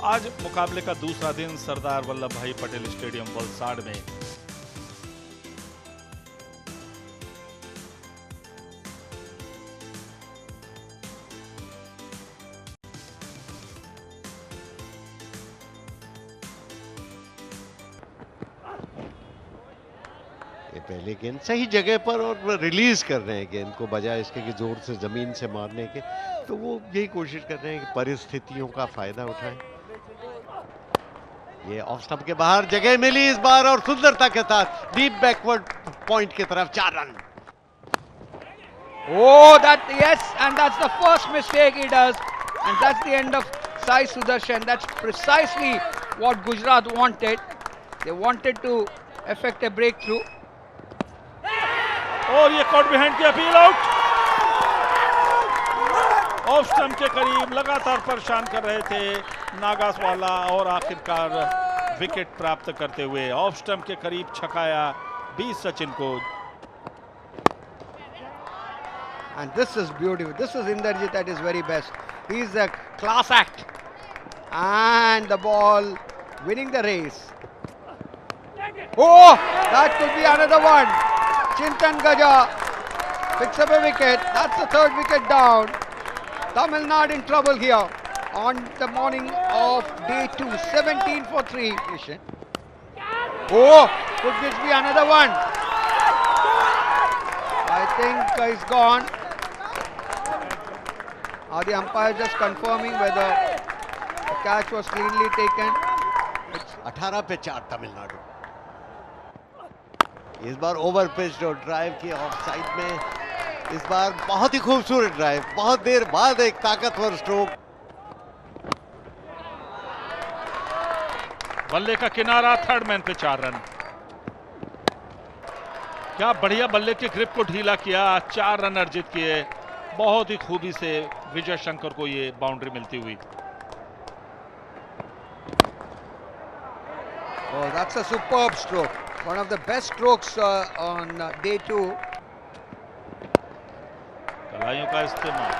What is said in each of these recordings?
आज मुकाबले का दूसरा दिन सरदार वल्लभ भाई पटेल स्टेडियम वलसाड़ में। ये पहले गेंद सही जगह पर और रिलीज कर रहे हैं गेंद को, बजाय इसके कि जोर से जमीन से मारने के। तो वो यही कोशिश कर रहे हैं कि परिस्थितियों का फायदा उठाएं। ये ऑफ स्टंप के बाहर जगह मिली इस बार और सुंदरता के साथ डीप बैकवर्ड पॉइंट की तरफ 4 run. Oh, and that's the first mistake he does, and that's the end of Sai Sudarshan. That's precisely what Gujarat wanted. They wanted to effect a breakthrough. और ये कॉट बिहाइंड की appeal out. Off stump के करीब लगातार परेशान कर रहे थे नागासवाला और आखिरकार विकेट प्राप्त करते हुए ऑफ स्टंप के करीब छकाया 20 सचिन को। And this is beautiful. This is Inderjit at his very best. He's a class act. And the ball winning the race. Oh, that could be another one. Chintan Gaja picks up a wicket. That's the 3rd wicket down. Tamil Nadu in trouble here on the morning of day 2. 17 for 3. Oh, could this be another one? I think he's gone. Are the umpires just confirming whether the catch was cleanly taken? It's 18 पे 4 तमिलनाडु। इस बार over pitch और drive की of side में। इस बार बहुत ही खूबसूरत drive, बहुत देर बाद एक ताकतवर स्ट्रोक। बल्ले का किनारा, 3rd मैन पे 4 रन। क्या बढ़िया बल्ले की ग्रिप को ढीला किया, 4 रन अर्जित किए। बहुत ही खूबी से विजय शंकर को ये बाउंड्री मिलती हुई। Oh, that's a superb stroke. One of the best strokes on day 2. कलाइयों का इस्तेमाल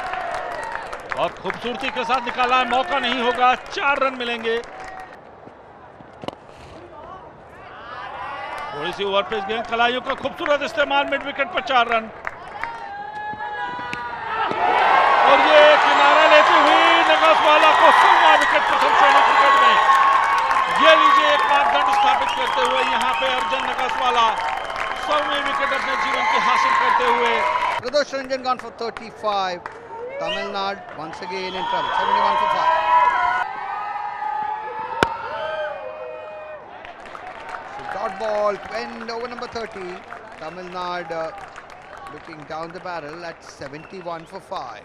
और खूबसूरती के साथ निकाला है, मौका नहीं होगा, 4 रन मिलेंगे। थोड़ी सी ओवर पेस गेंद, कलाइयों का खूबसूरत इस्तेमाल, मिड विकेट पर 4 रन। और ये किनारा लेती हुई नगासवाला को 16वां विकेट प्रथम श्रेणी क्रिकेट में। ये लीजिए एक मापदंड स्थापित करते हुए यहाँ पे अर्जुन नगासवाला 100वें विकेट अपने जीवन की हासिल करते हुए। Pradosh Ranjan gone for 35. Tamil Nadu once again in trouble. 71 for 5. So dot ball to end over number 30. Tamil Nadu looking down the barrel at 71 for 5.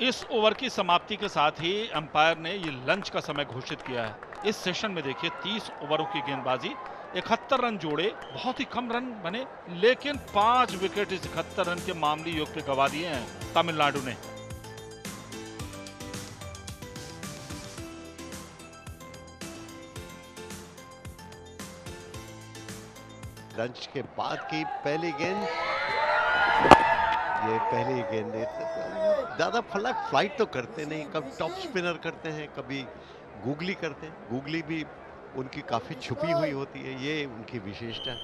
इस ओवर की समाप्ति के साथ ही अंपायर ने ये लंच का समय घोषित किया है। इस सेशन में देखिए 30 ओवरों की गेंदबाजी, 71 रन जोड़े, बहुत ही कम रन बने, लेकिन 5 विकेट इस 71 रन के मामूली योग पे गवा दिए हैं तमिलनाडु ने। लंच के बाद की पहली गेंद, ये पहली गेंद ज्यादा फ्लाइट तो करते नहीं, कभी टॉप स्पिनर करते हैं, कभी गूगली करते हैं। गूगली भी उनकी काफी छुपी हुई होती है, ये उनकी विशेषता है।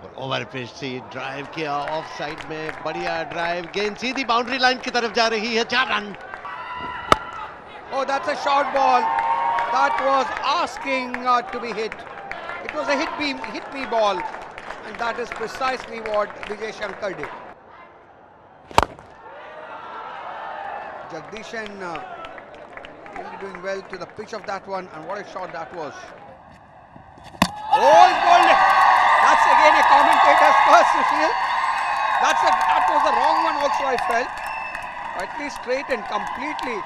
और ओवर पिच से ड्राइव किया ऑफ साइड में, बढ़िया ड्राइव, गेंद सीधी बाउंड्री लाइन की तरफ जा रही है, 4 run. Oh, that's a short ball. That was asking to be hit. It was a hit me ball, and that is precisely what Vijay Shankar did. Jagdishan really doing well to the pitch of that one, and what a shot that was. Oh, he's bowled it. That's again a commentator's first, Sushil. That was the wrong one also, I felt. At least straight and completely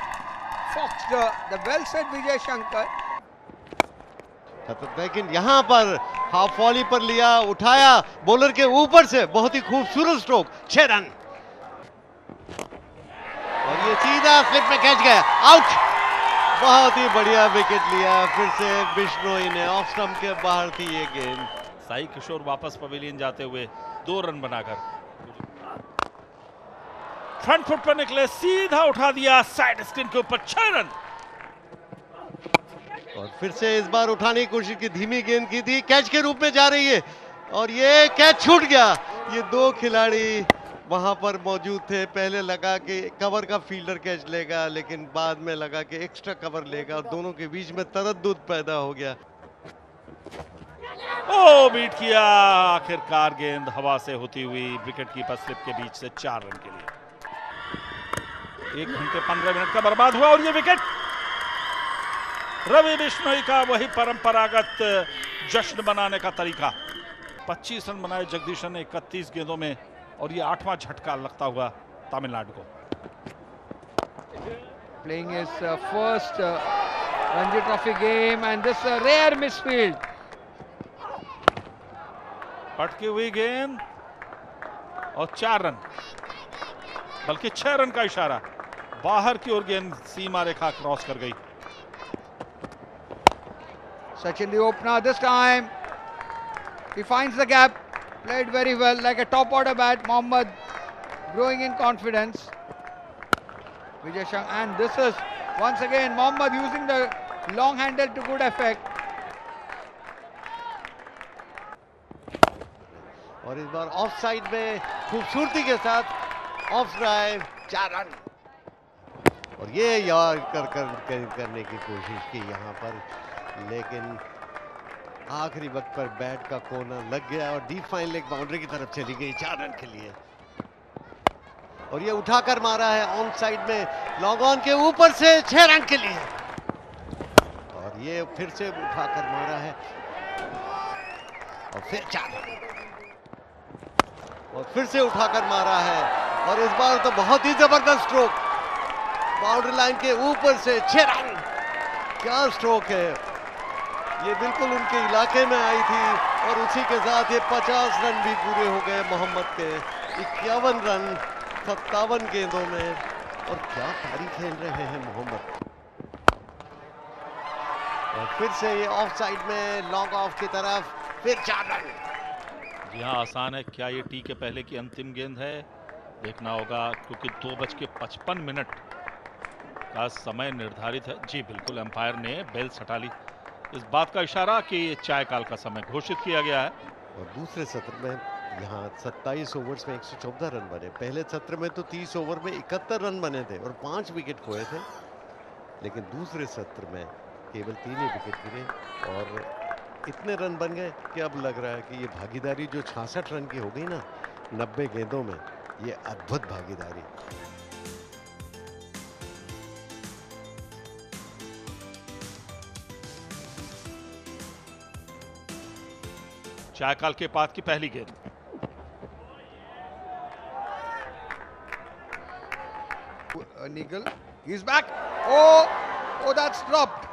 foxed the well said Vijay Shankar. लेकिन यहाँ पर half volley पर लिया, उठाया bowler के ऊपर से, बहुत ही खूबसूरत स्ट्रोक, 6 रन। और ये सीधा स्लिप में कैच गया, आउट। बहुत ही बढ़िया विकेट लिया फिर से बिश्नोई ने, ऑफ स्टंप के बाहर थी ये गेंद। साई किशोर वापस पवेलियन जाते हुए 2 रन बनाकर फ्रंट फुट पर निकले, सीधा उठा दिया साइड स्क्रीन के ऊपर, 6 रन। और फिर से इस बार उठाने की कोशिश की, धीमी गेंद की थी, कैच के रूप में जा रही है और ये कैच छूट गया। ये दो खिलाड़ी वहां पर मौजूद थे, पहले लगा कि कवर का फील्डर कैच लेगा, लेकिन बाद में लगा कि एक्स्ट्रा कवर लेगा और दोनों के बीच में तरद्दुद पैदा हो गया। ओ बीट किया, आखिरकार गेंद हवा से होती हुई विकेट कीपर स्लिप के बीच से 4 रन के लिए। 1 घंटे 15 मिनट का बर्बाद हुआ और ये विकेट रवि बिश्नोई का वही परंपरागत जश्न बनाने का तरीका। 25 रन बनाए जगदीशन ने 31 गेंदों में और ये 8वां झटका लगता हुआ तमिलनाडु को। Playing his first Ranji Trophy game and this rare misfield. पटकी हुई गेंद और 4 रन, बल्कि 6 रन का इशारा। बाहर की ओर गेंद सीमा रेखा क्रॉस कर गई। Sachin the opener this time. He finds the gap. Played very well like a top order bat. Mohammad growing in confidence. Vijay Shankar, and this is once again Mohammad using the long handle to good effect. और इस बार of side में खूबसूरती के साथ of drive, 4 run. और ये यार करने की कोशिश की यहाँ पर, लेकिन आखिरी वक्त पर बैट का कोना लग गया और डीप फाइन लेग बाउंड्री की तरफ चली गई 4 रन के लिए। और ये उठाकर मारा है ऑन साइड में, लॉन्ग ऑन के ऊपर से 6 रन के लिए। और ये फिर से उठाकर मारा है और फिर 4 रन, और फिर से उठाकर मारा है और इस बार तो बहुत ही जबरदस्त स्ट्रोक, बाउंड्री लाइन के ऊपर से 6 रन। क्या स्ट्रोक है, ये बिल्कुल उनके इलाके में आई थी और उसी के साथ ये 50 रन भी पूरे हो गए मोहम्मद के। 51 रन 57 गेंदों में, और क्या पारी खेल रहे हैं मोहम्मद। और फिर से ये ऑफ साइड में लॉन्ग ऑफ की तरफ, फिर 4 रन। जी हाँ, आसान है क्या ये टी के पहले की अंतिम गेंद है, देखना होगा क्योंकि 2:55 का समय निर्धारित है। जी बिल्कुल, एम्पायर ने बेल्स हटा ली, इस बात का इशारा कि चाय काल का समय घोषित किया गया है। और दूसरे सत्र में यहाँ 27 ओवर्स में 114 रन बने। पहले सत्र में तो 30 ओवर में 71 रन बने थे और 5 विकेट खोए थे, लेकिन दूसरे सत्र में केवल 3 ही विकेट गिरे और इतने रन बन गए कि अब लग रहा है कि ये भागीदारी जो 66 रन की हो गई ना 90 गेंदों में, ये अद्भुत भागीदारी। चायकाल के बाद की पहली गेंद, Nigel, he's back. Oh, that's dropped.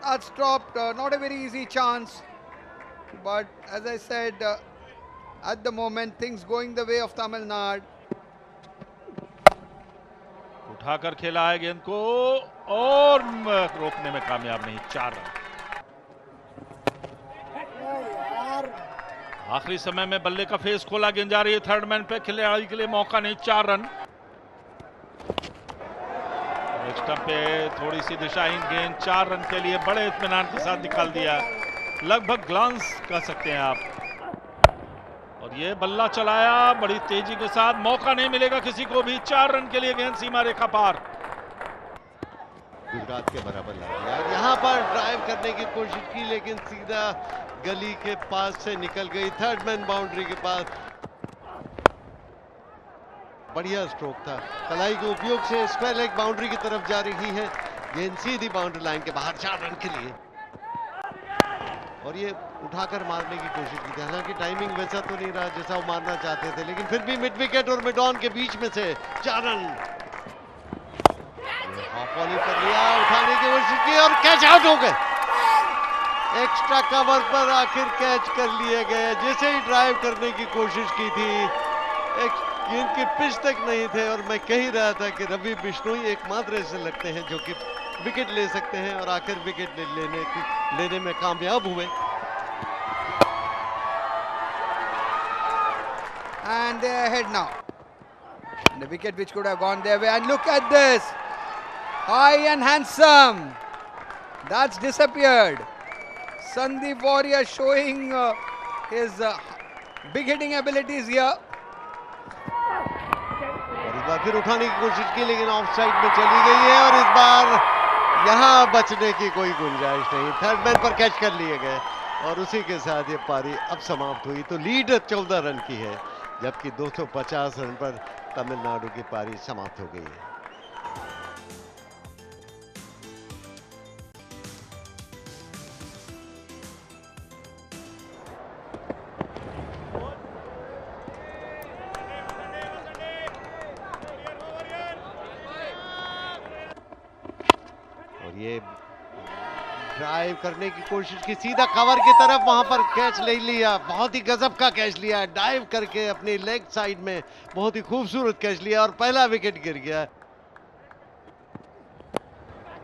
That's dropped. Not a very easy chance. But as I said, at the moment, things going the way of Tamil Nadu. उठाकर खेला है गेंद को और रोकने में कामयाब नहीं, 4 रन। आखिरी समय में बल्ले का फेस खोला, गेंद जा रही है थर्ड मैन पे, खिलाड़ी के लिए मौका नहीं, 4 रन। स्टंप पे थोड़ी सी दिशाहीन गेंद, 4 रन के लिए बड़े इत्मीनान के साथ निकाल दिया, लगभग ग्लांस कह सकते हैं आप। और ये बल्ला चलाया बड़ी तेजी के साथ, मौका नहीं मिलेगा किसी को भी, 4 रन के लिए गेंद सीमा रेखा पार। गुजरात के बराबर ला दिया और यहाँ पर ड्राइव करने की कोशिश की, लेकिन सीधा गली के पास से निकल गई, थर्ड मैन बाउंड्री के पास। बढ़िया स्ट्रोक था, कलाई के उपयोग से स्क्वायर लेग बाउंड्री की तरफ जा रही है गेंद, सीधी बाउंड्री लाइन के बाहर, 4 रन के लिए। और ये उठाकर मारने की कोशिश की थी, हालांकि टाइमिंग वैसा तो नहीं रहा जैसा वो मारना चाहते थे, लेकिन फिर भी मिड विकेट और मिड ऑन के बीच में से 4 रन। हाफ वॉली कर लिया, उठाने की कोशिश की और कैच आउट हो गए। एक्स्ट्रा कवर पर आखिर कैच कर लिए गए, जैसे ही ड्राइव करने की कोशिश की थी, इनकी पिच तक नहीं थे। और मैं कह ही रहा था कि रवि बिश्नोई एकमात्र ऐसे लगते हैं जो कि विकेट ले सकते हैं, और आखिर विकेट लेने में कामयाब हुए। And they're ahead now. And the wicket which could have gone their way. And look at this. High and handsome. That's disappeared. Sandeep Warrior showing his big hitting abilities here. और इस बार फिर उठाने की कोशिश की लेकिन ऑफ साइड में चली गई है और इस बार यहाँ बचने की कोई गुंजाइश नहीं। थर्ड मैन पर कैच कर लिए गए और उसी के साथ ये पारी अब समाप्त हुई। तो लीड 14 रन की है जबकि 250 रन पर तमिलनाडु की पारी समाप्त हो गई है। और ये ड्राइव करने की कोशिश की, सीधा कवर की तरफ, वहां पर कैच ले लिया। बहुत ही गजब का कैच लिया, डाइव करके अपनी लेग साइड में बहुत ही खूबसूरत कैच लिया और पहला विकेट गिर गया।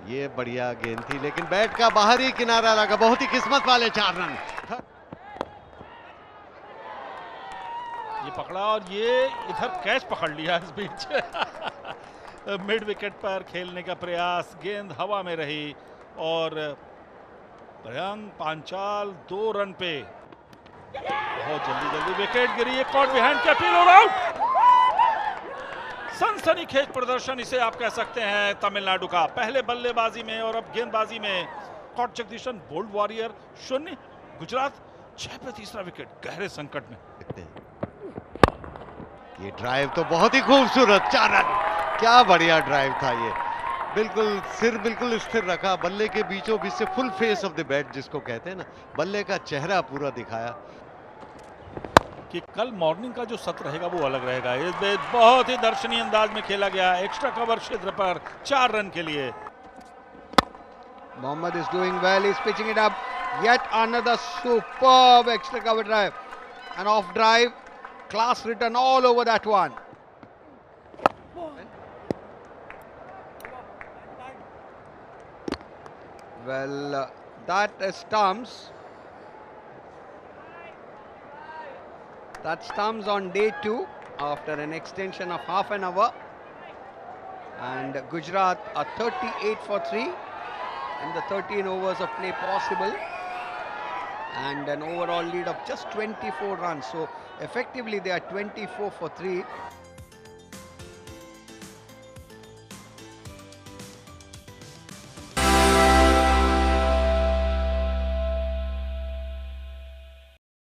ये बढ़िया गेंद थी लेकिन बैट का बाहरी किनारा लगा। बहुत ही किस्मत वाले 4 रन। ये पकड़ा और ये इधर कैच पकड़ लिया इस बीच। मिड विकेट पर खेलने का प्रयास, गेंद हवा में रही और प्रियंक पांचाल 2 रन पे बहुत जल्दी विकेट गिरी। एक कॉट बिहाइंड के अपील और आउट। सनसनीखेज प्रदर्शन इसे आप कह सकते हैं तमिलनाडु का। पहले बल्लेबाजी में और अब गेंदबाजी में कॉट जगदीशन, बोल्ड वॉरियर 0, गुजरात 6 पे तीसरा विकेट, गहरे संकट में। ये ड्राइव तो बहुत ही खूबसूरत, 4 रन। क्या बढ़िया ड्राइव था ये। बिल्कुल स्थिर रखा, बल्ले के बीचों बीच से full face of the bat जिसको कहते हैं ना, बल्ले का चेहरा पूरा दिखाया। कि कल मॉर्निंग का जो सत्र रहेगा वो अलग रहेगा। इस मैच बहुत ही दर्शनीय अंदाज में खेला गया, एक्स्ट्रा कवर क्षेत्र पर 4 रन के लिए। Mohammad is doing well. He's pitching it up. Yet another superb extra cover drive. An off drive. Class written all over that one. Well, that stumps. That stumps on day 2 after an extension of half an hour. And Gujarat are 38 for 3 in the 13 overs of play possible. And an overall lead of just 24 runs. So effectively they are 24 for 3.